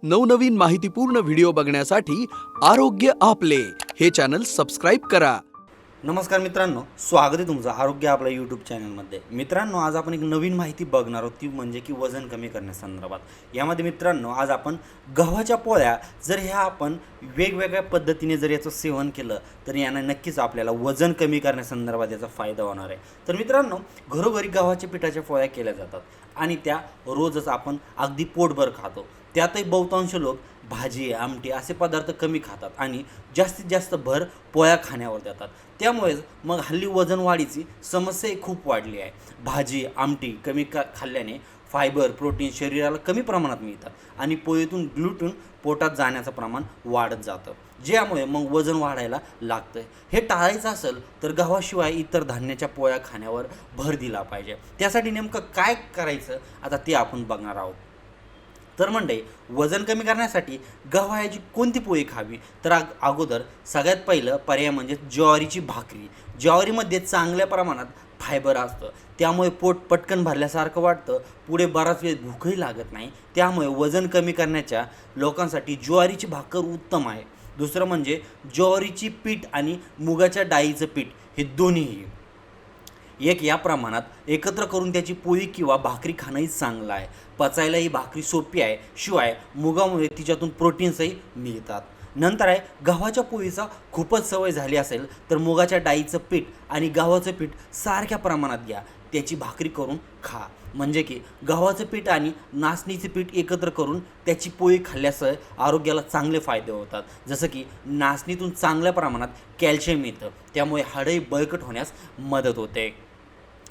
नवनवीन माहितीपूर्ण व्हिडिओ बघण्यासाठी आरोग्य आपले हे चॅनल सबस्क्राइब करा। नमस्कार मित्रांनो, स्वागत आहे तुमचं आरोग्य आपल्या यूट्यूब चॅनलमध्ये। मित्रांनो, आज आपण एक नवीन माहिती बघणार आहोत, ती म्हणजे की वजन कमी करण्यासंदर्भात। यामध्ये मित्रांनो, आज आपण गव्हाच्या पोळ्या जर ह्या आपण वेगवेगळ्या पद्धतीने जर याचं सेवन केलं तर याने नक्कीच आपल्याला वजन कमी करण्यासंदर्भात याचा फायदा होणार आहे। तर मित्रांनो, घरोघरी गव्हाच्या पिठाच्या पोळ्या केल्या जातात आणि त्या रोजच आपण अगदी पोटभर खातो। त्यातही बहुतांश लोक भाजी आमटी असे पदार्थ कमी खातात आणि जास्तीत जास्त भर पोळ्या खाण्यावर देतात। त्यामुळेच मग हल्ली वजन वाढीची समस्या खूप वाढली आहे। भाजी आमटी कमी खाल्ल्याने फायबर प्रोटीन शरीराला कमी प्रमाणात मिळतात आणि पोळीतून ग्लुटेन पोटात जाण्याचं प्रमाण वाढत जातं, ज्यामुळे मग वजन वाढायला लागतं। हे टाळायचं असेल तर गव्हाशिवाय इतर धान्याच्या पोळ्या खाण्यावर भर दिला पाहिजे। त्यासाठी नेमकं काय करायचं आता ते आपण बघणार आहोत। तर मंडळी, वजन कमी करण्यासाठी गव्हाची कोणती पोळी खावी तर अगोदर सगळ्यात पहिलं पर्याय म्हणजे ज्वारीची भाकरी। ज्वारीमध्ये चांगल्या प्रमाणात फायबर असतं, त्यामुळे पोट पटकन भरल्यासारखं वाटतं, पुढे बराच वेळ भूकही लागत नाही। त्यामुळे वजन कमी करण्याच्या लोकांसाठी ज्वारीची भाकर उत्तम आहे। दुसरं म्हणजे ज्वारीची पीठ आणि मुगाच्या डाळीचं पीठ हे दोन्हीही एक या प्रमाणात एकत्र करून त्याची पोळी किंवा भाकरी खाणंही चांगलं आहे। पचायला ही भाकरी सोपी आहे, शिवाय मुगामुळे तिच्यातून प्रोटीन्सही मिळतात। नंतर आहे, गव्हाच्या पोळीचा खूपच सवय झाली असेल तर मुगाच्या डाळीचं पीठ आणि गव्हाचं पीठ सारख्या प्रमाणात घ्या, त्याची भाकरी करून खा। म्हणजे की गव्हाचं पीठ आणि नाचणीचे पीठ एकत्र करून त्याची पोळी खाल्ल्यासह आरोग्याला चांगले फायदे होतात। जसं की नाचणीतून चांगल्या प्रमाणात कॅल्शियम मिळतं, त्यामुळे हाडही बळकट होण्यास मदत होते।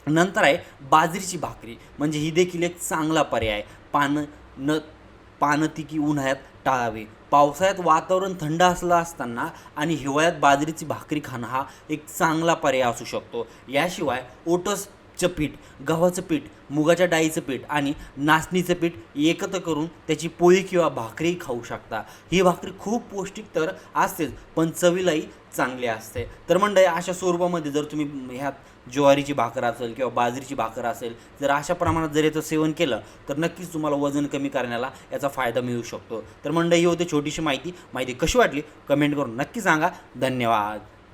नंतर आहे बाजरीची भाकरी, म्हणजे ही देखील एक चांगला पर्याय। पानतिकी उन्हाळ्यात टाळावे। पावसाळ्यात वातावरण थंड असताना आणि हिवाळ्यात बाजरीची भाकरी खाणं हा एक चांगला पर्याय असू शकतो। याशिवाय ओट्सचं पीठ, गव्हाचं पीठ, मुगाच्या डाळीचं पीठ आणि नाचणीचं पीठ एकत्र करून त्याची पोळी किंवा भाकरी खाऊ शकता। ही भाकरी खूप पौष्टिक तर असतेच, पण चवीलाही चांगली असते। तर मंडळी, अशा स्वरूपामध्ये जर तुम्ही ह्यात ज्वारीची भाकर असेल किंवा बाजरीची भाकर असेल, जर अशा प्रमाणात जर याचं सेवन केलं तर नक्कीच तुम्हाला वजन कमी करण्याला याचा फायदा मिळू शकतो। तर मंडळी, ही होती छोटीशी माहिती कशी वाटली कमेंट करून नक्की सांगा। धन्यवाद।